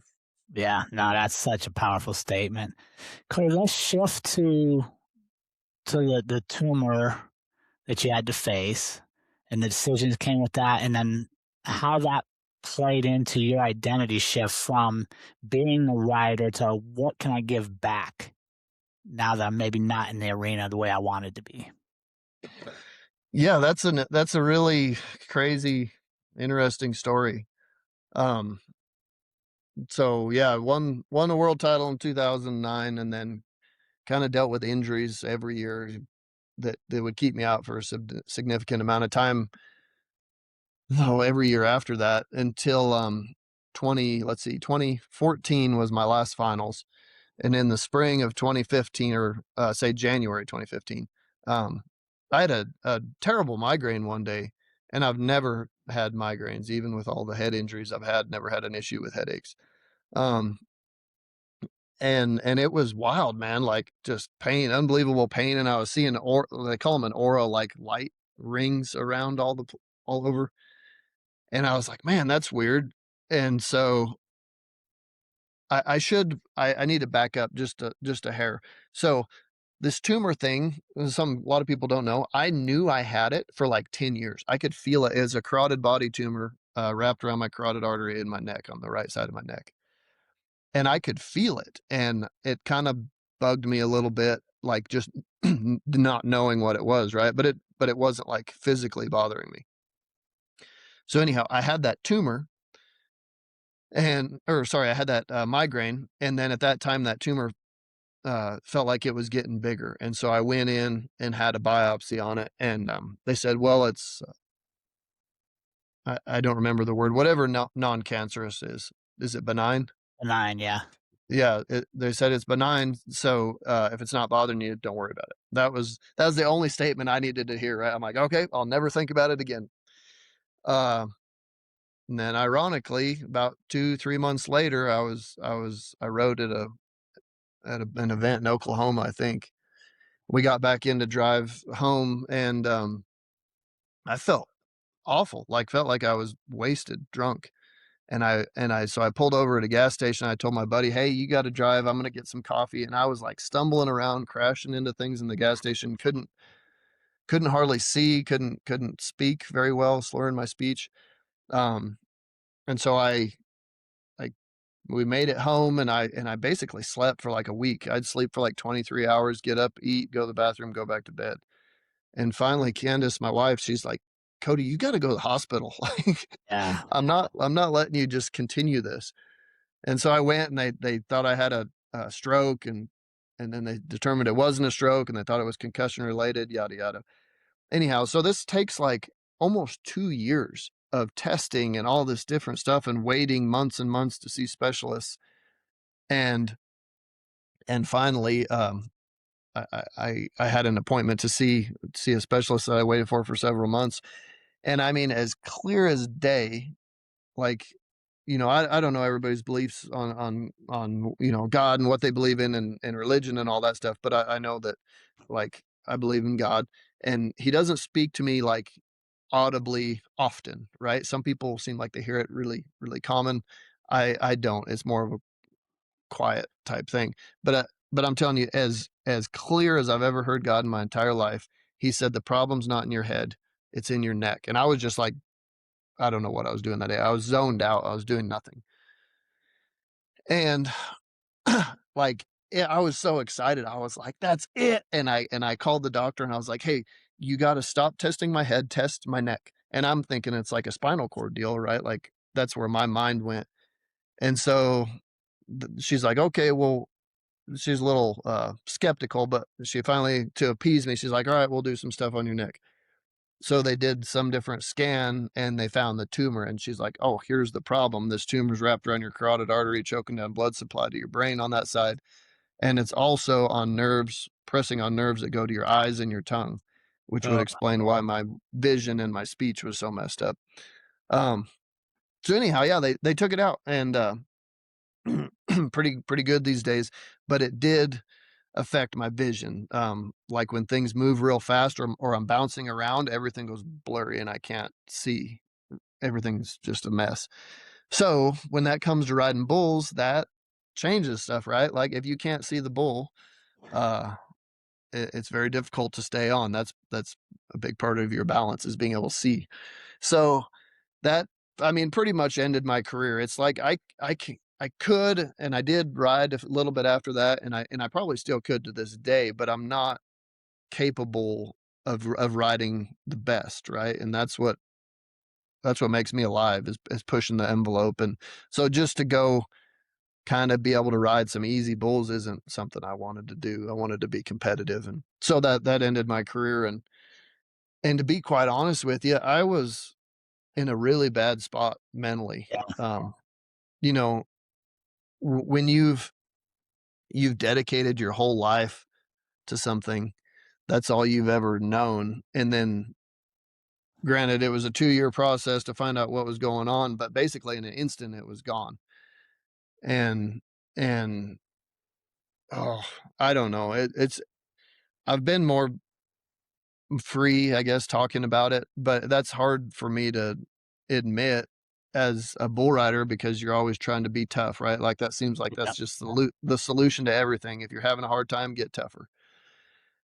Yeah, no, that's such a powerful statement. Clay, let's shift to the tumor that you had to face and the decisions came with that, and then how that played into your identity shift from being a writer to what can I give back now that I'm maybe not in the arena the way I wanted to be. Yeah, that's a really crazy, interesting story. Um, so yeah, won a world title in 2009, and then kind of dealt with injuries every year that would keep me out for a significant amount of time. No, every year after that until 2014 was my last finals, and in the spring of 2015, or say January 2015, um, I had a terrible migraine one day, and I've never had migraines, even with all the head injuries I've had. Never had an issue with headaches. Um, and it was wild, man. Like just pain, unbelievable pain, and I was seeing they call them an aura, like light rings around all over, and I was like, man, that's weird. And so I need to back up just a hair. So this tumor thing, a lot of people don't know, I knew I had it for like 10 years. I could feel it as a carotid body tumor, wrapped around my carotid artery in my neck, on the right side of my neck. And I could feel it, and it kind of bugged me a little bit, like just not knowing what it was, right? But it wasn't like physically bothering me. So anyhow, I had that tumor, and or sorry, I had that migraine, and then at that time that tumor felt like it was getting bigger. And so I went in and had a biopsy on it. And they said, well, it's, I don't remember the word, whatever non cancerous is. Is it benign? 9, yeah. Yeah, they said it's benign, so, if it's not bothering you, don't worry about it. That was the only statement I needed to hear, right? I'm like, "Okay, I'll never think about it again." Uh, and then ironically, about 2, 3 months later, I rode an event in Oklahoma, I think. We got back in to drive home, and, I felt awful, like, felt like I was wasted, drunk. So I pulled over at a gas station. I told my buddy, "Hey, you got to drive. I'm gonna get some coffee." And I was like stumbling around, crashing into things in the gas station. Couldn't hardly see. Couldn't speak very well, slurring my speech. Um, and so I we made it home, and I basically slept for like a week. I'd sleep for like 23 hours, get up, eat, go to the bathroom, go back to bed. And finally, Candace, my wife, she's like, "Cody, you got to go to the hospital. Like, Yeah. I'm not letting you just continue this." And so I went, and they thought I had a stroke, and then they determined it wasn't a stroke, and they thought it was concussion related, yada yada. Anyhow, so this takes like almost 2 years of testing and all this different stuff and waiting months and months to see specialists. And finally, I had an appointment to see a specialist that I waited for several months. And I mean, as clear as day, like, I don't know everybody's beliefs on God and what they believe in and religion and all that stuff, but I know that, like, I believe in God, and he doesn't speak to me, like, audibly often, right? Some people seem like they hear it really, really common. I don't. It's more of a quiet type thing. But I'm telling you, as clear as I've ever heard God in my entire life, he said, "The problem's not in your head, it's in your neck." And I was just like, I don't know what I was doing that day. I was zoned out. I was doing nothing. And like, yeah, I was so excited. I was like, "That's it." And I called the doctor, and I was like, "Hey, you got to stop testing my head, test my neck." And I'm thinking it's like a spinal cord deal, right? Like, that's where my mind went. And so she's like, "Okay, well," she's a little skeptical, but she finally, to appease me, she's like, "All right, we'll do some stuff on your neck." So they did some different scan, and they found the tumor, and she's like, "Oh, here's the problem. This tumor's wrapped around your carotid artery, choking down blood supply to your brain on that side. And it's also on nerves, pressing on nerves that go to your eyes and your tongue," which would Oh, explain why my vision and my speech was so messed up. Um, so anyhow, yeah, they took it out, and pretty good these days, but it did affect my vision. Like when things move real fast, or I'm bouncing around, everything goes blurry and I can't see. Everything's just a mess. So when that comes to riding bulls, that changes stuff, right? Like if you can't see the bull, uh, it's very difficult to stay on. That's a big part of your balance, is being able to see. So that, I mean, pretty much ended my career. It's like I could, and I did ride a little bit after that, and I probably still could to this day, but I'm not capable of riding the best, right? And that's what makes me alive, is pushing the envelope. And so just to go kind of be able to ride some easy bulls isn't something I wanted to do. I wanted to be competitive, and so that ended my career. And to be quite honest with you, I was in a really bad spot mentally. yeah, You know, when you've dedicated your whole life to something, that's all you've ever known, and then, granted, it was a 2-year process to find out what was going on, but basically in an instant it was gone. And and oh, I don't know. It's I've been more free, I guess, talking about it, but that's hard for me to admit as a bull rider, because you're always trying to be tough, right? Like that seems like yeah, that's just the solution to everything. If you're having a hard time, get tougher.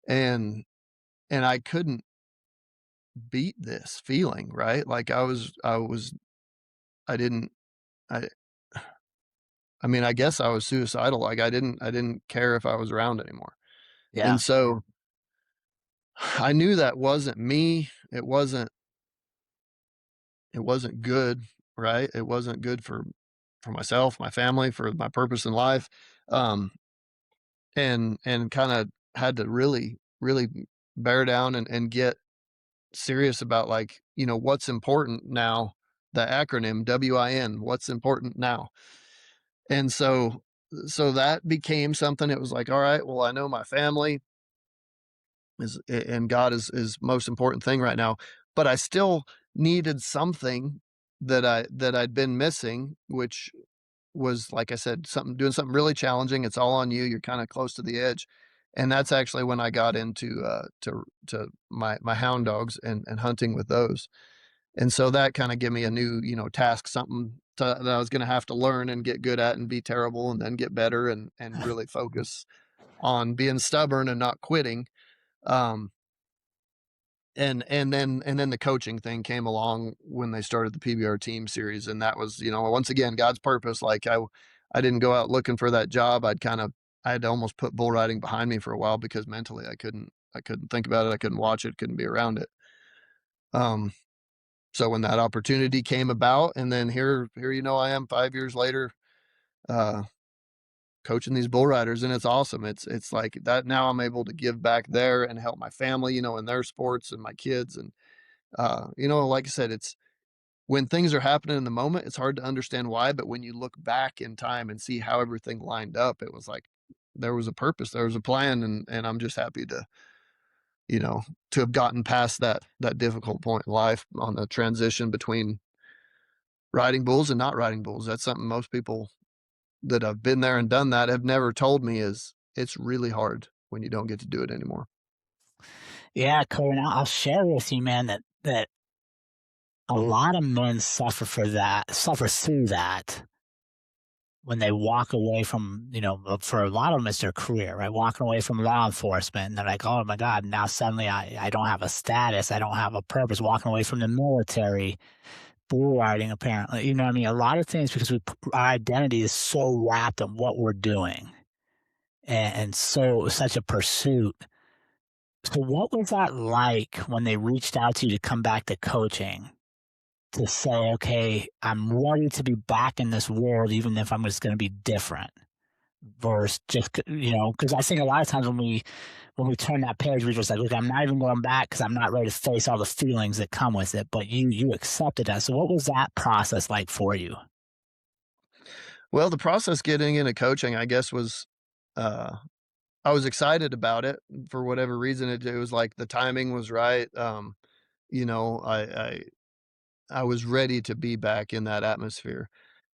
And I couldn't beat this feeling, right? Like I didn't I I mean, I guess I was suicidal. Like I didn't care if I was around anymore. yeah, And so I knew that wasn't me. It wasn't good, right? It wasn't good for myself, my family, for my purpose in life. Um and kind of had to really bear down and get serious about, like, what's important now, the acronym WIN, what's important now. And so that became something. It was like, all right, well, I know my family is and God is most important thing right now, but I still needed something that I'd been missing, which was, like I said, doing something really challenging. It's all on you. You're kind of close to the edge. And that's actually when I got into to my hound dogs and hunting with those. And so that kind of gave me a new, task, something that I was going to have to learn and get good at and be terrible and then get better and really focus on being stubborn and not quitting. Um, and then the coaching thing came along when they started the PBR team series, and that was, once again, God's purpose. Like, I didn't go out looking for that job. I had almost put bull riding behind me for a while because mentally I couldn't think about it. I couldn't watch it, couldn't be around it. Um, so when that opportunity came about, and then here I am 5 years later, uh, coaching these bull riders, and it's awesome. It's like that now I'm able to give back there and help my family, in their sports and my kids. And like I said, it's when things are happening in the moment, it's hard to understand why, but when you look back in time and see how everything lined up, it was like there was a purpose, there was a plan, and I'm just happy you know, to have gotten past that difficult point in life on the transition between riding bulls and not riding bulls. That's something most people that have been there and done that have never told me, is it's really hard when you don't get to do it anymore. Yeah, Cody, and I'll share with you, man, that a lot of men suffer through that when they walk away from, for a lot of them, it's their career, right? Walking away from law enforcement, and they're like, oh my God, now suddenly I don't have a status, I don't have a purpose. Walking away from the military, bull riding, apparently, you know what I mean? A lot of things because our identity is so wrapped in what we're doing, and so such a pursuit. So, what was that like when they reached out to you to come back to coaching? To say, okay, I'm ready to be back in this world, even if I'm just going to be different. Versus just because I think a lot of times when we turn that page, we're just like, okay, I'm not even going back because I'm not ready to face all the feelings that come with it. But you accepted that. So what was that process like for you? Well, the process getting into coaching, I guess, was uh I was excited about it for whatever reason. It was like the timing was right. You know, I was ready to be back in that atmosphere.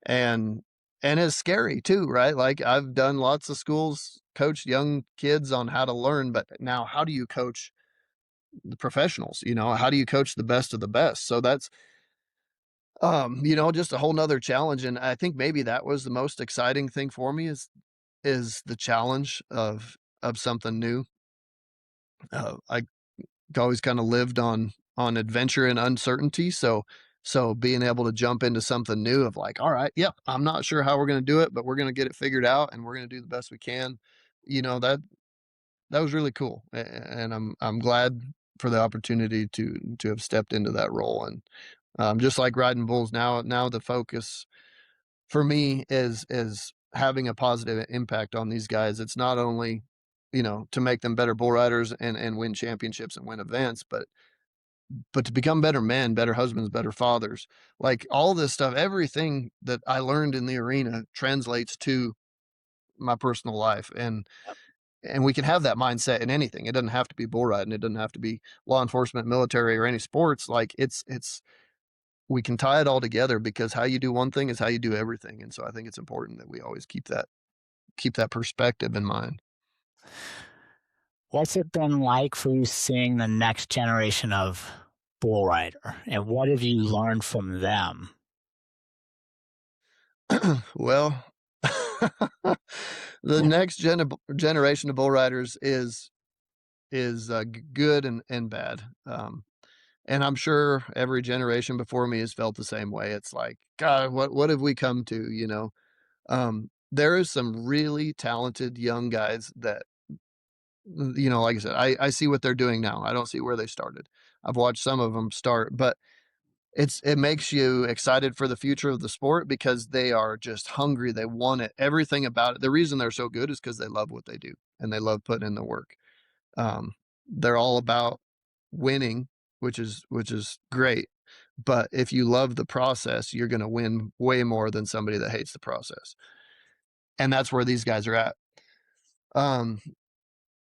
And it's scary too, right? Like, I've done lots of schools, coached young kids on how to learn, but now how do you coach the professionals? How do you coach the best of the best? So that's just a whole nother challenge. And I think maybe that was the most exciting thing for me, is the challenge of something new. I always kind of lived on adventure and uncertainty. So being able to jump into something new of like, all right, yep, I'm not sure how we're going to do it, but we're going to get it figured out and we're going to do the best we can. That was really cool. And I'm glad for the opportunity to have stepped into that role. And just like riding bulls now the focus for me is having a positive impact on these guys. It's not only, to make them better bull riders and win championships and win events, but to become better men, better husbands, better fathers. Like, all this stuff, everything that I learned in the arena translates to my personal life. And we can have that mindset in anything. It doesn't have to be bull riding. It doesn't have to be law enforcement, military, or any sports. Like, it's we can tie it all together because how you do one thing is how you do everything. And so I think it's important that we always keep that perspective in mind. What's it been like for you seeing the next generation of bull rider, and what have you learned from them? Well, the next generation of bull riders is good and bad. And I'm sure every generation before me has felt the same way. It's like, God, what have we come to? There is some really talented young guys that, like I said, I see what they're doing now. I don't see where they started. I've watched some of them start, but it makes you excited for the future of the sport because they are just hungry. They want it. Everything about it. The reason they're so good is because they love what they do and they love putting in the work. Um, they're all about winning, which is great. But if you love the process, you're going to win way more than somebody that hates the process. And that's where these guys are at. Um,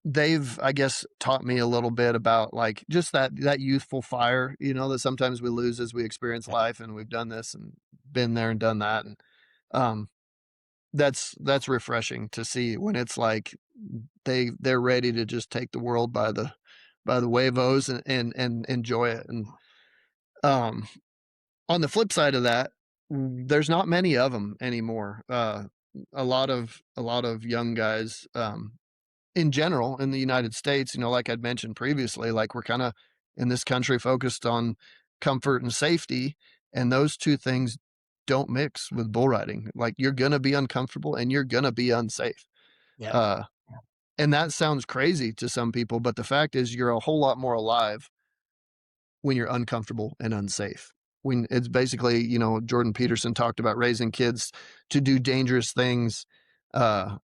they've, I guess, taught me a little bit about like just that youthful fire, that sometimes we lose as we experience life, and we've done this and been there and done that. And um, that's refreshing to see when it's like they're ready to just take the world by the huevos and enjoy it. And um, on the flip side of that, there's not many of them anymore. A lot of young guys, in general in the United States, like I'd mentioned previously, like we're kind of in this country focused on comfort and safety, and those two things don't mix with bull riding. Like you're gonna be uncomfortable and you're gonna be unsafe. Yep. Uh, and that sounds crazy to some people, but the fact is you're a whole lot more alive when you're uncomfortable and unsafe. When it's basically, Jordan Peterson talked about raising kids to do dangerous things, uh,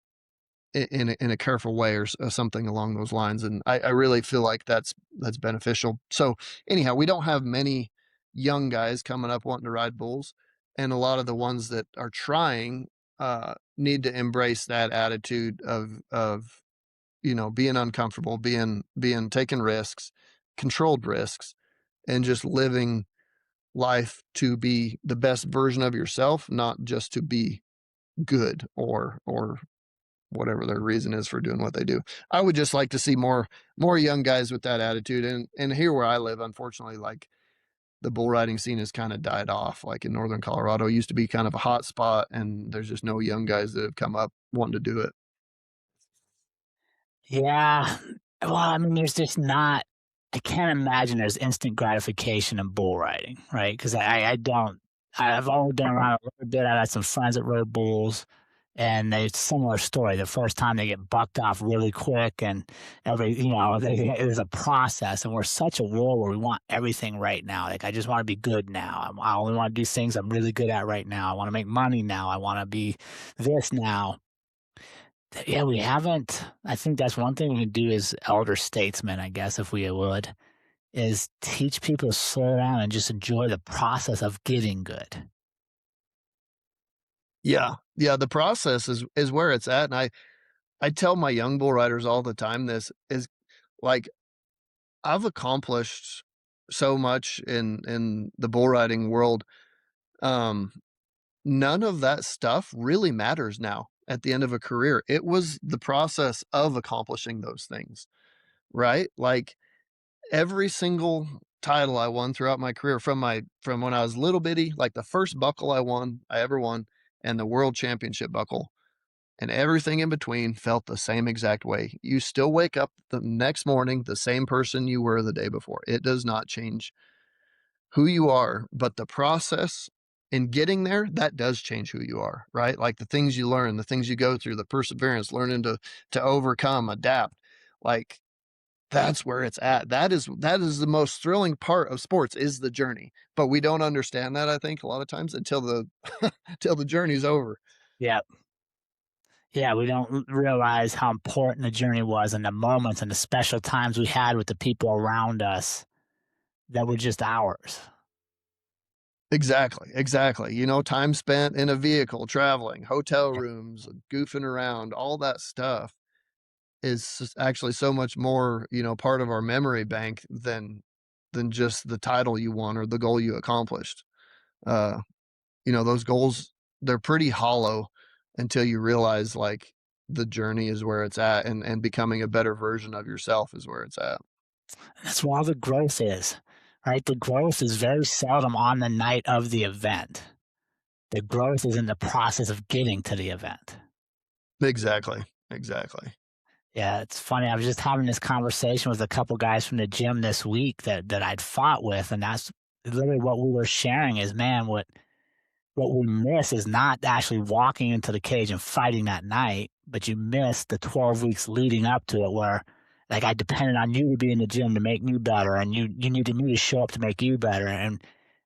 in a careful way, or something along those lines. And I really feel like that's beneficial. So anyhow, we don't have many young guys coming up wanting to ride bulls, and a lot of the ones that are trying need to embrace that attitude of being uncomfortable, being taking risks, controlled risks, and just living life to be the best version of yourself, not just to be good or whatever their reason is for doing what they do. I would just like to see more young guys with that attitude. And here where I live, unfortunately, like the bull riding scene has kind of died off. Like in northern Colorado, it used to be kind of a hot spot, and there's just no young guys that have come up wanting to do it. Yeah. Well, I mean, there's just not. I can't imagine there's instant gratification in bull riding, right? Because I don't. I've only been around a little bit. I had some friends that rode bulls, and they similar story. The first time they get bucked off really quick, and there's a process. And we're such a world where we want everything right now. Like I just want to be good now. I only want to do things I'm really good at right now. I want to make money now. I want to be this now. Yeah, we haven't. I think that's one thing we can do as elder statesmen, I guess, if we would, is teach people to slow down and just enjoy the process of getting good. Yeah. Yeah. The process is where it's at. And I tell my young bull riders all the time, this is like, I've accomplished so much in the bull riding world. Um, None of that stuff really matters now at the end of a career. It was the process of accomplishing those things, right? Like every single title I won throughout my career, from when I was little bitty, like the first buckle I ever won, and the world championship buckle, and everything in between felt the same exact way. You still wake up the next morning the same person you were the day before. It does not change who you are, but the process in getting there, that does change who you are, right? Like the things you learn, the things you go through, the perseverance, learning to overcome, adapt. Like that's where it's at. That is the most thrilling part of sports, is the journey. But we don't understand that, I think, a lot of times until the till the journey's over. Yeah. Yeah, we don't realize how important the journey was and the moments and the special times we had with the people around us that were just ours. Exactly, exactly. Time spent in a vehicle, traveling, hotel rooms, goofing around, all that stuff is actually so much more, part of our memory bank than just the title you won or the goal you accomplished. Uh, those goals, they're pretty hollow until you realize like the journey is where it's at, and becoming a better version of yourself is where it's at. That's where all the growth is, right? The growth is very seldom on the night of the event. The growth is in the process of getting to the event. Exactly. Exactly. Yeah, it's funny. I was just having this conversation with a couple guys from the gym this week that I'd fought with, and that's literally what we were sharing is, man, what we miss is not actually walking into the cage and fighting that night, but you miss the 12 weeks leading up to it where like I depended on you to be in the gym to make me better and you needed me to show up to make you better. And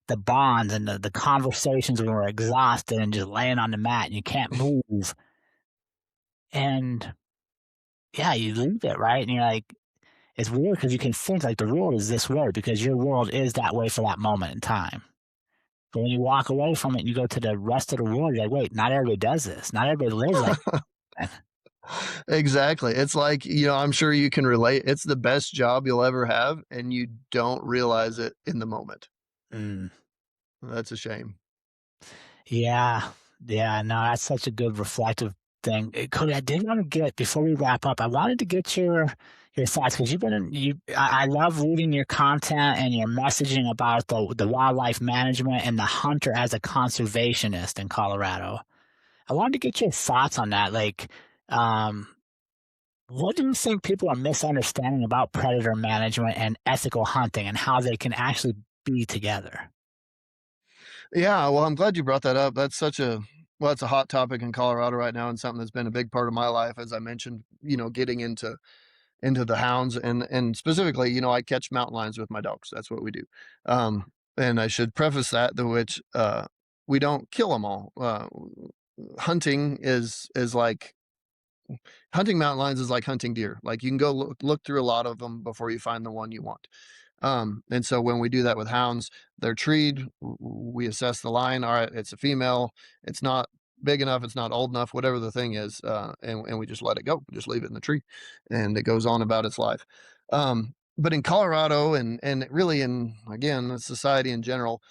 the bonds and the conversations when we're exhausted and just laying on the mat and you can't move. And yeah, you leave it, right? And you're like, it's weird because you can think like the world is this way because your world is that way for that moment in time. But when you walk away from it and you go to the rest of the world, you're like, wait, not everybody does this. Not everybody lives like that. Exactly. It's like, I'm sure you can relate. It's the best job you'll ever have, and you don't realize it in the moment. Mm. That's a shame. Yeah. Yeah. No, that's such a good reflective thing. Cody, I did want to get before we wrap up, I wanted to get your thoughts because you've been I love reading your content and your messaging about the wildlife management and the hunter as a conservationist in Colorado. I wanted to get your thoughts on that. Like, um, what do you think people are misunderstanding about predator management and ethical hunting and how they can actually be together? Yeah, well, I'm glad you brought that up. It's a hot topic in Colorado right now, and something that's been a big part of my life, as I mentioned, getting into the hounds, and specifically, I catch mountain lions with my dogs. That's what we do. And I should preface that, the which we don't kill them all. Hunting is like hunting mountain lions is like hunting deer. Like, you can go look through a lot of them before you find the one you want. And so when we do that with hounds, they're treed. We assess the line. All right, it's a female. It's not big enough. It's not old enough. Whatever the thing is, and we just let it go. We just leave it in the tree, and it goes on about its life. But in Colorado, and really in, again, society in general,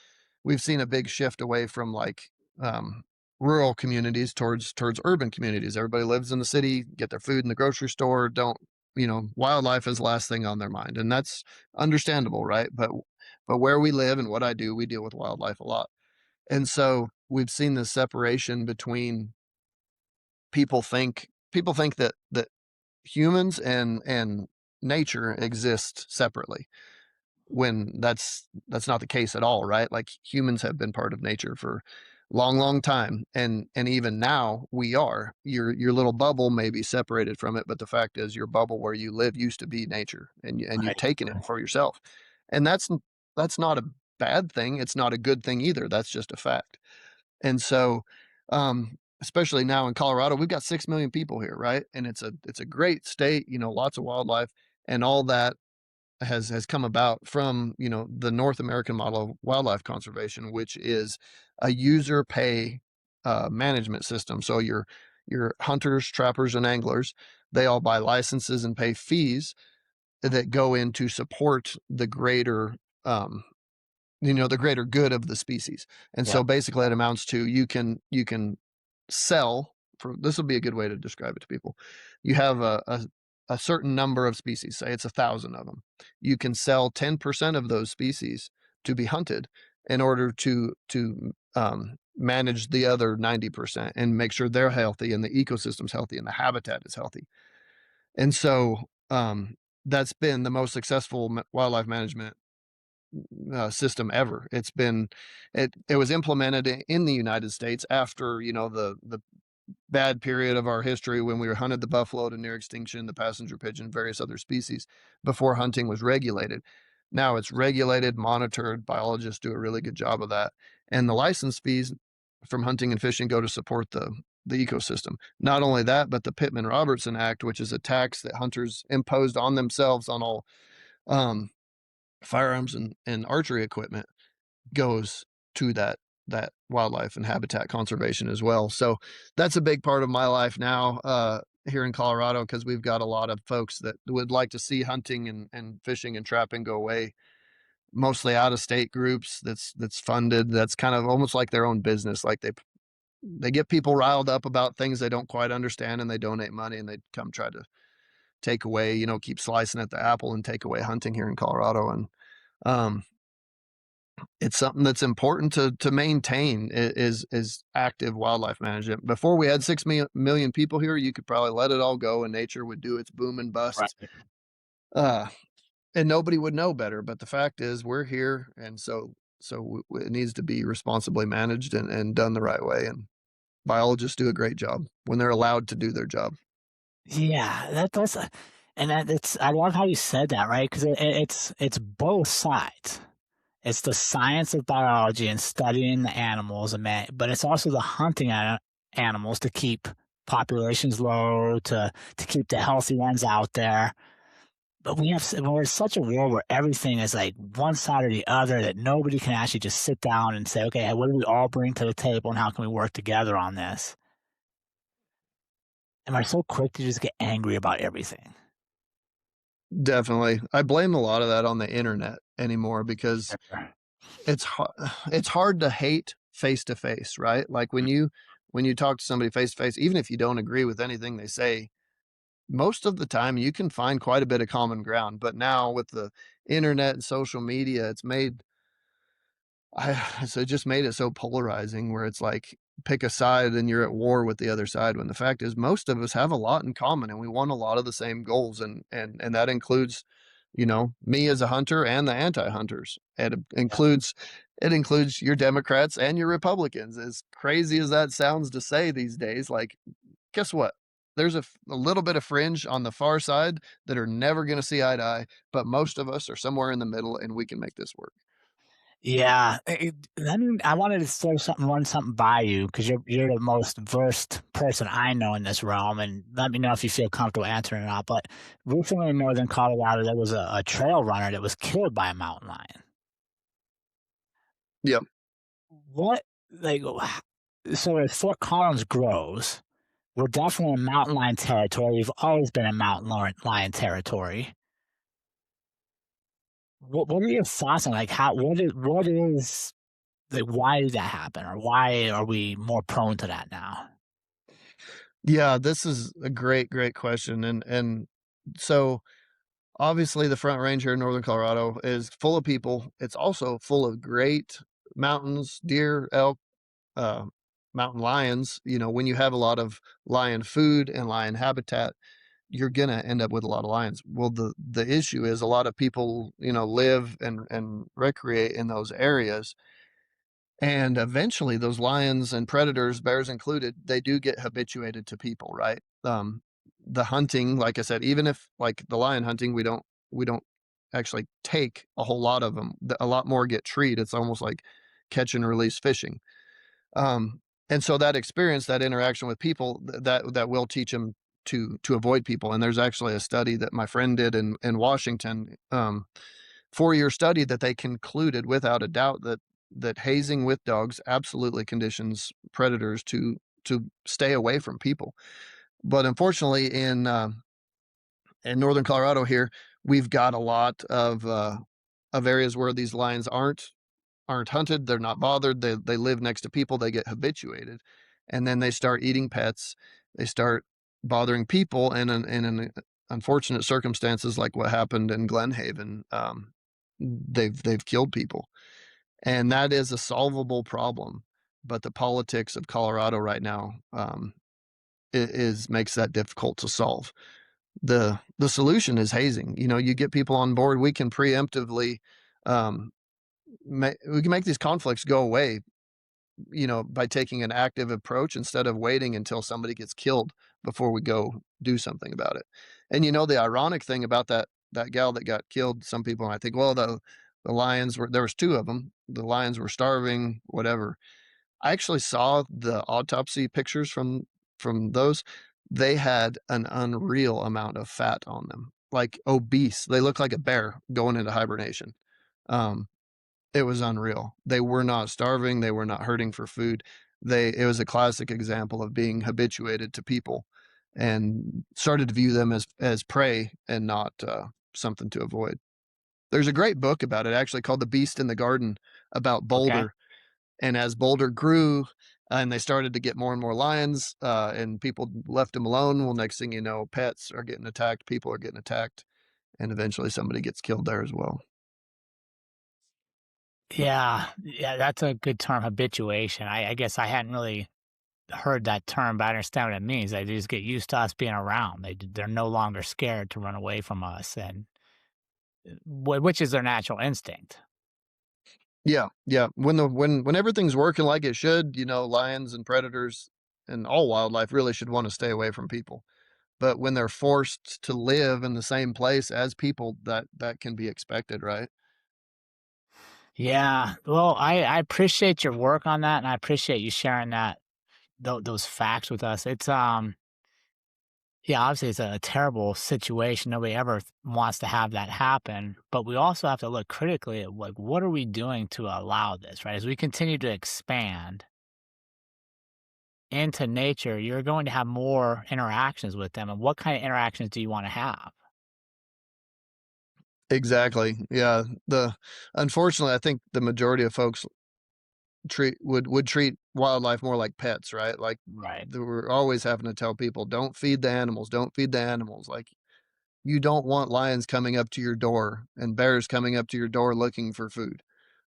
we've seen a big shift away from like um, rural communities towards urban communities. Everybody lives in the city, get their food in the grocery store. Don't wildlife is the last thing on their mind, and that's understandable, right? But where we live and what I do, we deal with wildlife a lot, and so we've seen this separation between people think that humans and nature exist separately, when that's not the case at all, right? Like, humans have been part of nature for long time, and even now we are. Your little bubble may be separated from it, but the fact is your bubble where you live used to be nature, and you've Right. taken it for yourself. And that's not a bad thing. It's not a good thing either. That's just a fact. And so especially now in Colorado, we've got 6 million people here, right? And it's a great state, lots of wildlife, and all that has come about from the North American model of wildlife conservation, which is a user pay management system. So your hunters, trappers, and anglers, they all buy licenses and pay fees that go in to support um, the greater good of the species. And Yeah. so basically, it amounts to, you can sell, for this will be a good way to describe it to people. You have a certain number of species, say it's 1,000 of them. You can sell 10% of those species to be hunted in order to manage the other 90% and make sure they're healthy and the ecosystem's healthy and the habitat is healthy. And so that's been the most successful wildlife management system ever. It was implemented in the United States after the bad period of our history when we were hunted the buffalo to near extinction, the passenger pigeon, various other species, before hunting was regulated. Now it's regulated, monitored. Biologists do a really good job of that, and the license fees from hunting and fishing go to support the ecosystem. Not only that, but the Pittman-Robertson Act, which is a tax that hunters imposed on themselves on all um, firearms and archery equipment, goes to that wildlife and habitat conservation as well. So that's a big part of my life now here in Colorado, because we've got a lot of folks that would like to see hunting and fishing and trapping go away, mostly out of state groups that's funded. That's kind of almost like their own business. Like, they get people riled up about things they don't quite understand, and they donate money, and they come try to take away, keep slicing at the apple and take away hunting here in Colorado. And um, it's something that's important to maintain, is active wildlife management. Before we had 6 million people here, you could probably let it all go and nature would do its boom and Right. bust. Uh, and nobody would know better. But the fact is, we're here. And so it needs to be responsibly managed and done the right way. And biologists do a great job when they're allowed to do their job. Yeah, that's and that it's I love how you said that, right? Because it's both sides. It's the science of biology and studying the animals, and but it's also the hunting animals to keep populations low, to keep the healthy ones out there. But we're in such a world where everything is like one side or the other that nobody can actually just sit down and say, okay, what do we all bring to the table and how can we work together on this? And we're so quick to just get angry about everything. Definitely. I blame a lot of that on the internet anymore because it's ha it's hard to hate face to face, right? Like when you talk to somebody face to face, even if you don't agree with anything they say, most of the time you can find quite a bit of common ground. But now with the internet and social media, it's made so it just made it so polarizing where it's like pick a side and you're at war with the other side when the fact is most of us have a lot in common and we want a lot of the same goals and that includes, you know, me as a hunter and the anti-hunters. It includes your Democrats and your Republicans. As crazy as that sounds to say these days, like guess what? There's a little bit of fringe on the far side that are never going to see eye to eye, but most of us are somewhere in the middle and we can make this work. Yeah, I wanted to run something by you because you're the most versed person I know in this realm, and let me know if you feel comfortable answering or not. But recently in northern Colorado, there was a trail runner that was killed by a mountain lion. Yeah. What like so as Fort Collins grows, we're definitely in mountain lion territory. We've always been in lion territory. What are your thoughts on like how what is like why did that happen or why are we more prone to that now? Yeah, this is a great question, and so, obviously, the Front Range here in Northern Colorado is full of people. It's also full of great mountains, deer, elk, uh, mountain lions. You know, when you have a lot of lion food and lion habitat, you're gonna end up with a lot of lions. Well, the issue is a lot of people, you know, live and recreate in those areas, and eventually, those lions and predators, bears included, they do get habituated to people, right? The hunting, like I said, even if like the lion hunting, we don't actually take a whole lot of them. A lot more get treed. It's almost like catch and release fishing. Um, and so that experience, that interaction with people, that will teach them to avoid people. And there's actually a study that my friend did in Washington. 4-year study that they concluded without a doubt that hazing with dogs absolutely conditions predators to stay away from people. But unfortunately, in northern Colorado here, we've got a lot of areas where these lions aren't hunted. They're not bothered. They live next to people. They get habituated, and then they start eating pets. They start bothering people, and in unfortunate circumstances like what happened in Glenhaven, they've killed people, and that is a solvable problem. But the politics of Colorado right now is makes that difficult to solve. The solution is hazing. You know, you get people on board. We can preemptively um, we can make these conflicts go away, you know, by taking an active approach instead of waiting until somebody gets killed before we go do something about it. And you know, the ironic thing about that gal that got killed, some people might think, well, the lions were there was two of them. The lions were starving, whatever. I actually saw the autopsy pictures from those. They had an unreal amount of fat on them, like obese. They looked like a bear going into hibernation. Um, it was unreal. They were not starving, they were not hurting for food. It was a classic example of being habituated to people and started to view them as prey and not, something to avoid. There's a great book about it actually called The Beast in the Garden about Okay. Boulder, and as Boulder grew and they started to get more and more lions, and people left them alone, well, next thing you know, pets are getting attacked, people are getting attacked, and eventually somebody gets killed there as well. Yeah, yeah, that's a good term, habituation. I guess I hadn't really heard that term, but I understand what it means. They just get used to us being around. They're no longer scared to run away from us, and which is their natural instinct. Yeah, yeah. When everything's working like it should, you know, lions and predators and all wildlife really should wanna stay away from people. But when they're forced to live in the same place as people, that can be expected, right? Yeah. Well, I appreciate your work on that, and I appreciate you sharing those facts with us. Yeah, obviously it's a terrible situation. Nobody ever wants to have that happen. But we also have to look critically at like what are we doing to allow this, right? As we continue to expand into nature, you're going to have more interactions with them. And what kind of interactions do you want to have? Exactly. Yeah. The Unfortunately, I think the majority of folks would treat wildlife more like pets, right? Like Right. we're always having to tell people, don't feed the animals, don't feed the animals. Like you don't want lions coming up to your door and bears coming up to your door looking for food.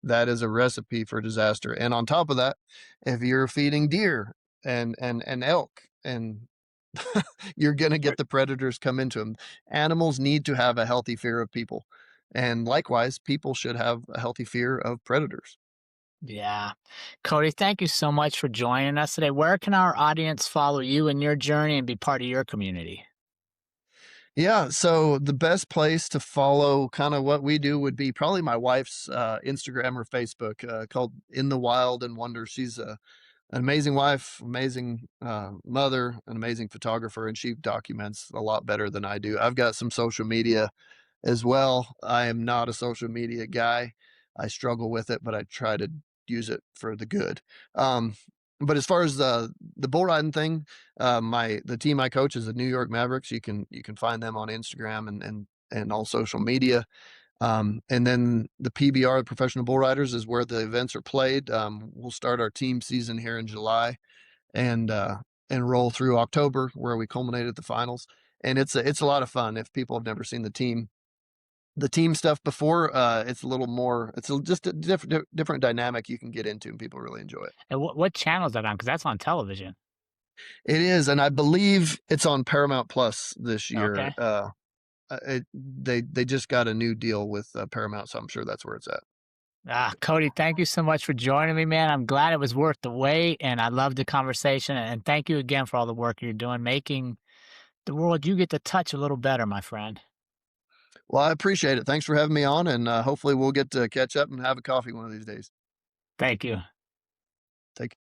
That is a recipe for disaster. And on top of that, if you're feeding deer and elk and you're going to get the predators come into them. Animals need to have a healthy fear of people. And likewise, people should have a healthy fear of predators. Yeah. Cody, thank you so much for joining us today. Where can our audience follow you in your journey and be part of your community? Yeah, so the best place to follow kind of what we do would be probably my wife's Instagram or Facebook called In the Wild and Wonder. She's an amazing wife, amazing mother, an amazing photographer, and she documents a lot better than I do. I've got some social media as well. I am not a social media guy. I struggle with it, but I try to use it for the good. Um, but as far as the bull riding thing, the team I coach is the New York Mavericks. You can find them on Instagram and all social media. And then the PBR, the Professional Bull Riders, is where the events are played. We'll start our team season here in July and roll through October, where we culminate at the finals. And it's a lot of fun. If people have never seen the team stuff before, it's a little more. Just a different dynamic you can get into, and people really enjoy it. And what channel is that on? Because that's on television. It is, and I believe it's on Paramount Plus this year. Okay. They just got a new deal with Paramount, so I'm sure that's where it's at. Cody, thank you so much for joining me, man. I'm glad it was worth the wait, and I loved the conversation. And thank you again for all the work you're doing, making the world you get to touch a little better, my friend. Well, I appreciate it. Thanks for having me on, and hopefully we'll get to catch up and have a coffee one of these days. Thank you. Take